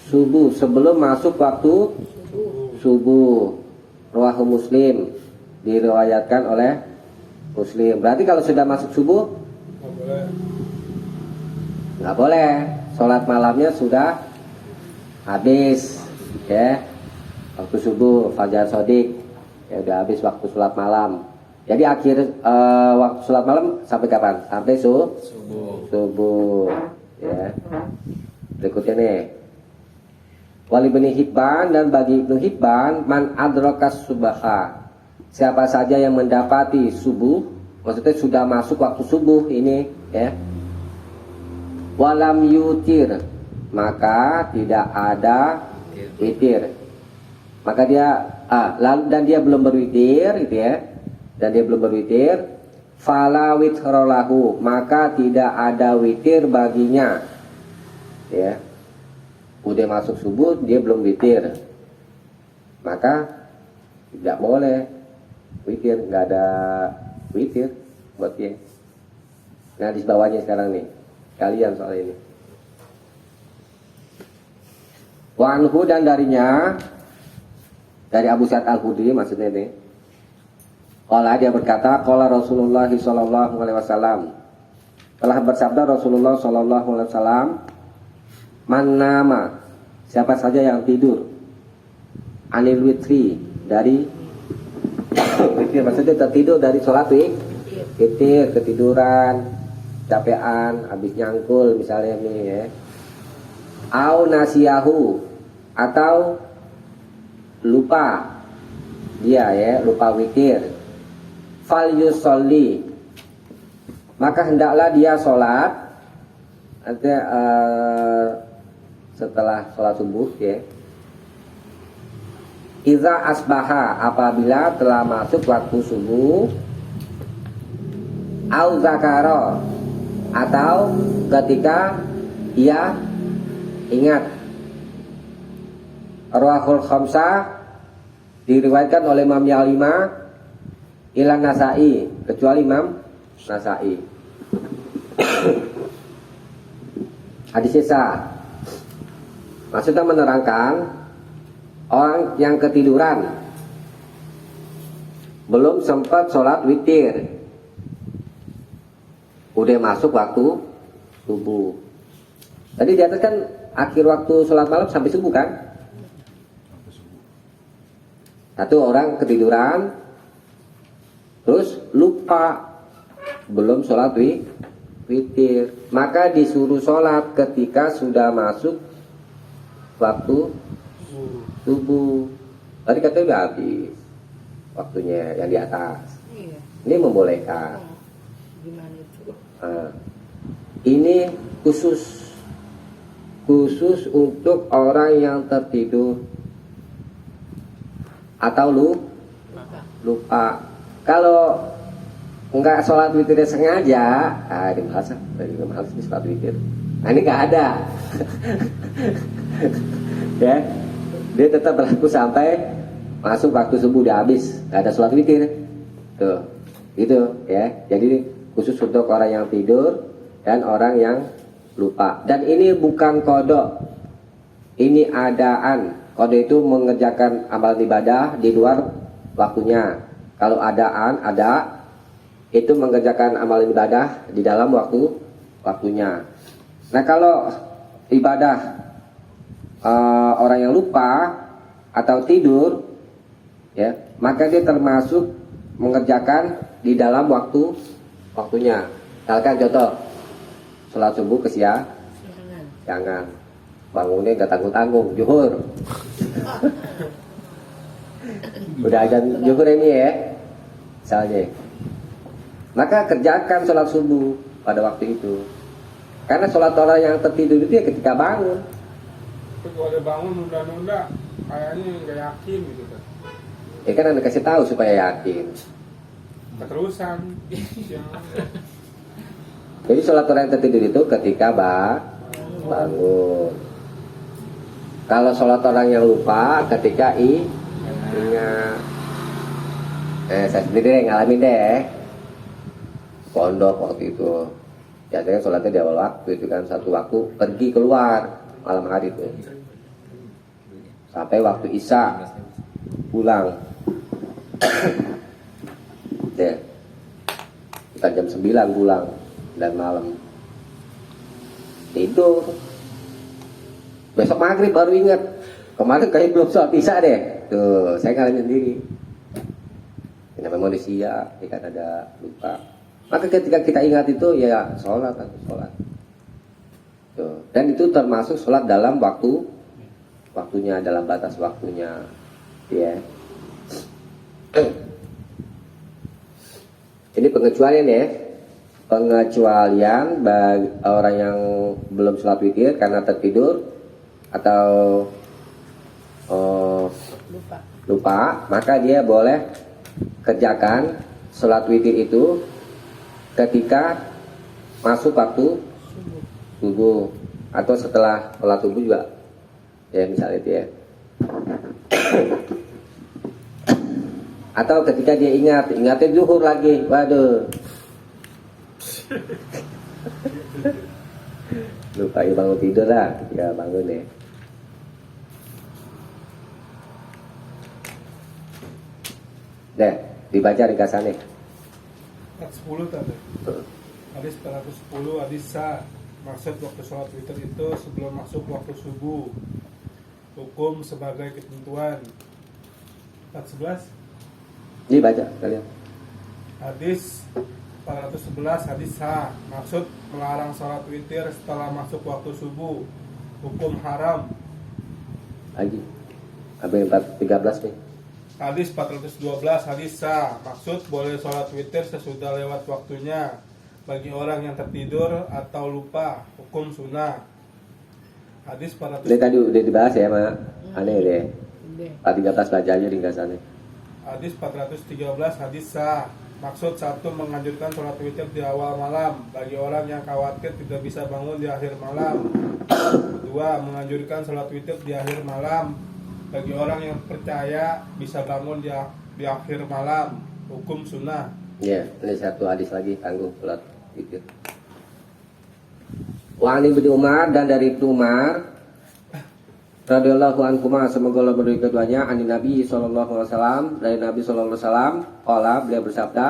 S1: subuh, sebelum masuk waktu subuh. Rawahu Muslim, diriwayatkan oleh Muslim. Berarti kalau sudah masuk subuh nggak boleh. Sholat malamnya sudah habis, ya. Waktu subuh, fajar sodik, ya udah habis waktu sholat malam. Jadi akhir waktu sholat malam sampai kapan? Sampai subuh, ya. Berikutnya nih. Wali Ibnu Hibban dan bagi Ibnu Hibban, man adrakas subaha, siapa saja yang mendapati subuh, maksudnya sudah masuk waktu subuh ini, ya. Walam yutir, maka tidak ada witir. Maka dia lalu dan dia belum berwitir, gitu ya. Dan dia belum berwitir, fala witralahu, maka tidak ada witir baginya. Ya. Udah masuk subuh dia belum witir. maka tidak boleh witir, nggak ada witir buat dia. Nah di bawahnya sekarang nih kalian soal ini. Wa anhu, dan darinya, dari Abu Sa'id Al-Khudri maksudnya ini, qala, dia berkata, qala Rasulullah sallallahu alaihi wasallam, telah bersabda Rasulullah sallallahu alaihi wasallam, man nama, siapa saja yang tidur, anil witri, dari witir, maksudnya tertidur dari sholat witir, ketiduran, capean, habis nyangkul misalnya nih ya, au nasiyahu, atau lupa dia ya, lupa witir, fal yusolli, maka hendaklah dia sholat, artinya setelah sholat subuh ya, iza asbaha, apabila telah masuk waktu subuh, au zakaro, atau ketika ia ingat. Rawahul khamsah, diriwayatkan oleh Imam yang 5, ila Nasai, kecuali Imam Nasai. Hadisnya sah. Maksudnya menerangkan orang yang ketiduran belum sempat sholat witir, udah masuk waktu subuh. Tadi di atas kan akhir waktu sholat malam sampai subuh kan? Satu orang ketiduran, terus lupa belum sholat witir, maka disuruh sholat ketika sudah masuk waktu subuh. Tadi katanya udah habis waktunya yang di atas.
S2: Iya.
S1: Ini membolehkan.
S2: Gimana itu?
S1: Nah, ini khusus untuk orang yang tertidur atau lupa. Kalau enggak sholat witirnya sengaja, ini malas, di sholat witir. Nah ini nggak ada. Ya, dia tetap berlaku sampai masuk waktu subuh udah habis, nggak ada sholat witir. Tuh, gitu ya. Jadi khusus untuk orang yang tidur dan orang yang lupa. Dan ini bukan kodok, ini adaan. Kodok itu mengerjakan amal ibadah di luar waktunya. Kalau adaan, itu mengerjakan amal ibadah di dalam waktunya. Nah kalau ibadah orang yang lupa atau tidur, ya, maka dia termasuk mengerjakan di dalam waktunya. Misalkan contoh, sholat subuh jangan bangunnya gak tanggung-tanggung, zuhur. Udah ada zuhur ini ya, misalnya. Maka kerjakan sholat subuh pada waktu itu. Karena sholat orang yang tertidur itu ya ketika bangun.
S3: Tapi kalau dia bangun nunda-nunda, kayaknya nggak yakin gitu kan.
S1: Ya kan Anda kasih tahu supaya yakin.
S3: Keterusan.
S1: Jadi sholat orang yang tertidur itu ketika bangun. Kalau sholat orang yang lupa ketika ingat. Saya sendiri yang ngalamin deh. Pondok waktu itu. Biasanya sholatnya di awal waktu itu kan, satu waktu pergi keluar malam hari itu. Sampai waktu Isya pulang. Ya. Kita jam 9 pulang dan malam. Tidur. Besok maghrib baru ingat. Kemarin kayak belum sholat Isya deh. Tuh, saya ngalamin sendiri. Ini memang manusia, ya kan ada lupa. Maka ketika kita ingat itu ya sholat atau sholat. Tuh. Dan itu termasuk sholat dalam waktunya, dalam batas waktunya. Ya. Ini pengecualian ya. Pengecualian bagi orang yang belum sholat witir karena tertidur atau lupa, maka dia boleh kerjakan sholat witir itu ketika masuk waktu subuh atau setelah sholat subuh juga ya, misalnya itu ya. Atau ketika dia ingatnya zuhur lagi, waduh. Lupa ya bangun tidur lah, ya bangun ya. Deh, dibaca ringkasannya.
S3: Ayat 10 tadi. Hadis 110 hadis sa. Maksud waktu sholat witir itu sebelum masuk waktu subuh. Hukum sebagai ketentuan. 411.
S1: Dibaca kalian.
S3: Hadis 411 hadis sa. Maksud melarang sholat witir setelah masuk waktu subuh. Hukum haram.
S1: Lagi. Apa yang 13 nih?
S3: Hadis 412 hadis sa. Maksud boleh sholat witir sesudah lewat waktunya bagi orang yang tertidur atau lupa. Hukum sunnah. Hadis
S1: Ini
S3: 400.
S1: tadi udah dibahas ya, Mak. Aneh deh.
S2: Udah.
S1: 13 baca aja ringkasannya.
S3: Hadis 413 hadis sa. Maksud satu menganjurkan sholat witir di awal malam bagi orang yang khawatir tidak bisa bangun di akhir malam. Kedua, menganjurkan sholat witir di akhir malam bagi orang yang percaya bisa bangun di akhir malam. Hukum sunnah.
S1: Ya, ini satu hadis lagi tangguh sholat witir. Wa an Ibnu Umar, dan dari Ibnu Umar radhiyallahu anhu, semoga Allah berdiri keduanya, ani Nabi sallallahu alaihi wasallam, dari Nabi sallallahu alaihi wasallam, qala, beliau bersabda,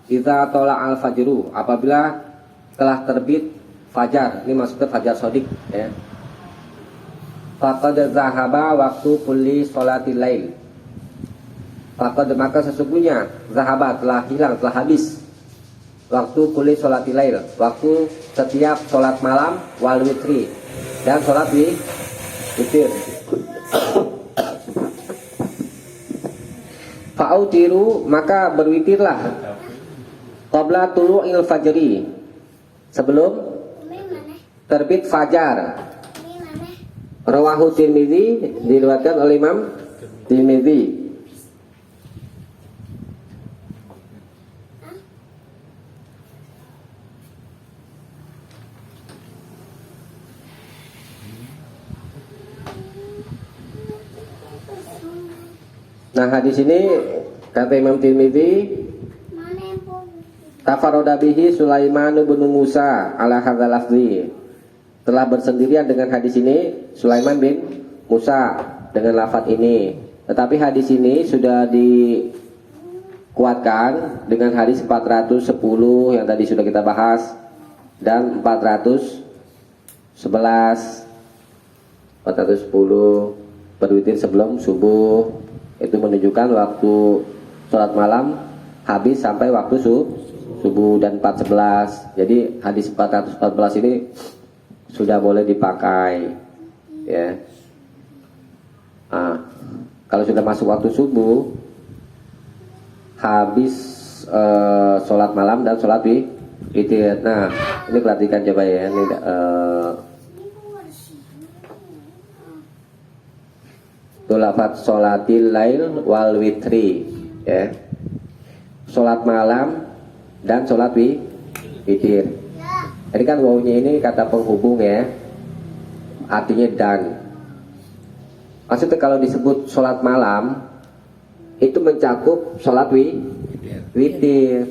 S1: idza tala al fajru, apabila telah terbit fajar, ini maksudnya fajar shadiq ya. Faqad zahaba waktu kulli sholatil lail. Faqad, maka sesungguhnya zahaba, telah hilang, telah habis waktu kulli sholatil lail, waktu setiap sholat malam, wal witri, dan sholat witir. Fa'autiru, maka berwitirlah qabla tulu'il fajri, sebelum terbit fajar. Rawahu Tirmidzi, diriwayatkan oleh Imam Tirmidzi. Nah, hadis ini kata Imam Tirmidzi, tafarroda bihi Sulaiman bin Musa ala hadzal lafzi, telah bersendirian dengan hadis ini Sulaiman bin Musa dengan lafaz ini. Tetapi hadis ini sudah dikuatkan dengan hadis 410 yang tadi sudah kita bahas, dan 411 410 berwitir sebelum subuh, itu menunjukkan waktu sholat malam habis sampai waktu subuh, dan 411. Jadi hadis 414 ini sudah boleh dipakai ya. Kalau sudah masuk waktu subuh, habis sholat malam dan sholat witir. Nah, ini perhatikan coba ya. Ini lafaz sholatil lail wal witri ya. Sholat malam dan sholat witir. Jadi kan wawunya ini kata penghubung ya, artinya dan. Maksudnya kalau disebut sholat malam itu mencakup sholat witir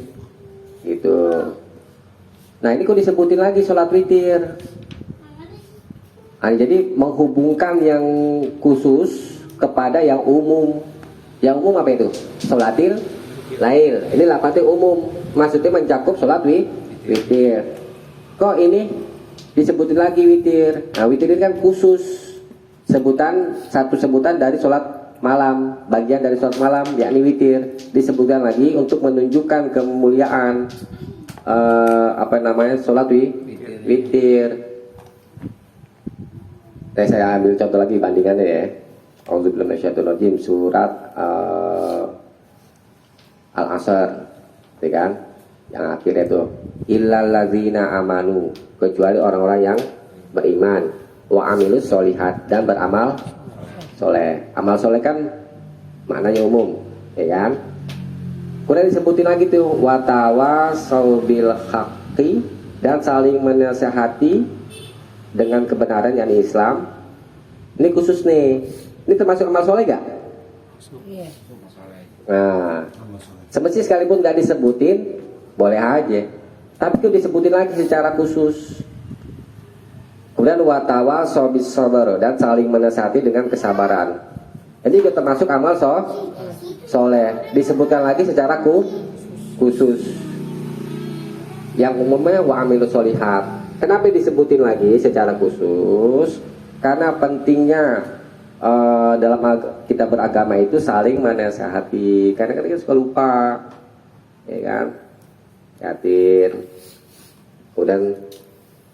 S1: gitu. Nah, ini kok disebutin lagi sholat witir. Nah, jadi menghubungkan yang khusus kepada yang umum. Yang umum apa itu? Sholatil lail. Ini lafaznya umum, maksudnya mencakup sholat witir. Kok ini disebutin lagi witir? Nah, witir ini kan khusus, satu sebutan dari sholat malam, bagian dari sholat malam, yakni witir, disebutkan lagi untuk menunjukkan kemuliaan sholat witir. Saya ambil contoh lagi bandingannya ya. A'udzubillahi minasyaitonir rajim, surat Al-Asr, ya kan? Yang akhirnya itu illal ladzina amanu, kecuali orang-orang yang beriman, wa amilus solihat, dan beramal soleh. Amal soleh kan maknanya umum, ya kan? Kemudian disebutin lagi tuh watawasau bil haqqi, dan saling menasihati dengan kebenaran, yakni Islam. Ini khusus nih. Ini termasuk amal soleh gak?
S2: Iya.
S1: Nah, semestinya sekalipun gak disebutin, boleh aja. Tapi itu disebutin lagi secara khusus. Kemudian watawa sobis sabar, dan saling menasihati dengan kesabaran. Jadi itu termasuk amal soleh. Disebutkan lagi secara khusus. Yang umumnya wa amilu solihat. Kenapa disebutin lagi secara khusus? Karena pentingnya dalam kita beragama itu saling menasihati. Karena kita suka lupa, ya kan? Yakin. Kemudian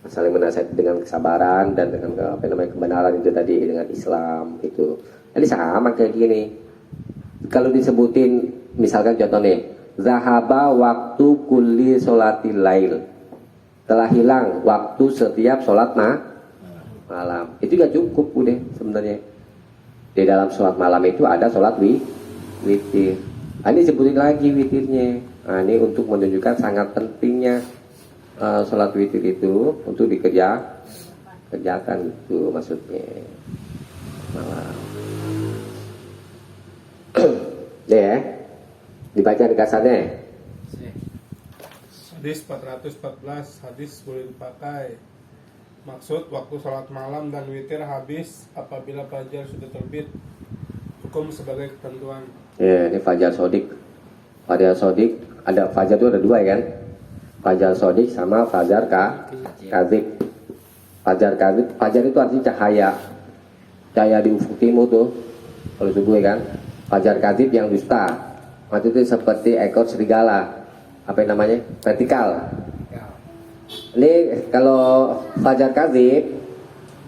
S1: saling menasihati dengan kesabaran dan dengan kebenaran itu tadi, dengan Islam itu. Jadi sama kayak gini. Kalau disebutin misalkan contoh nih, zahaba waktu kulli sholatil lail. Telah hilang waktu setiap sholat malam. Itu gak cukup udah sebenarnya. Di dalam sholat malam itu ada sholat witir. Ini sebutin lagi witirnya. Ini untuk menunjukkan sangat pentingnya sholat witir itu untuk kerjakan itu maksudnya malam. Ya, dibaca ringkasannya.
S3: Hadis 414, hadis boleh dipakai. Maksud waktu sholat malam dan witir habis apabila fajar sudah terbit. Hukum sebagai ketentuan.
S1: Ya, ini fajar sodik. Fajar sodik ada fajar itu ada dua kan? Fajar sodik sama fajar kadzib. Fajar itu artinya cahaya di ufuk timur tuh kalau subuh kan. Fajar kadzib yang dusta. Waktu itu seperti ekor serigala. Apa yang namanya? Vertikal. Ini kalau fajar kadzib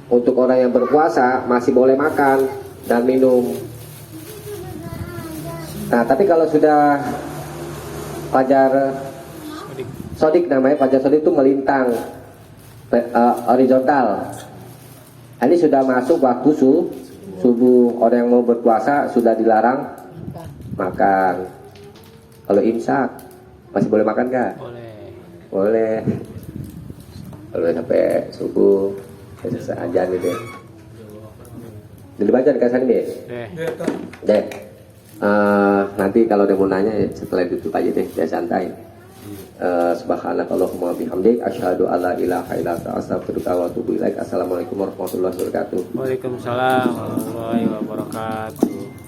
S1: untuk orang yang berpuasa masih boleh makan dan minum. Nah, tapi kalau sudah fajar sodik namanya, fajar sodik itu melintang horizontal. Ini sudah masuk waktu subuh. Orang yang mau berpuasa sudah dilarang makan. Kalau imsak masih boleh makan gak? Boleh. Kalau sampai subuh selesai ajan gitu. Jadi baca dikasih ini. Deh. Nanti kalau ada mau nanya setelah itu aja deh, biar santai. Subhanakallahumma bihamdik asyhadu alla ilaha illa anta astaghfiruka wa atubu ilaik. Assalamualaikum warahmatullahi wabarakatuh.
S5: Waalaikumsalam warahmatullahi wabarakatuh.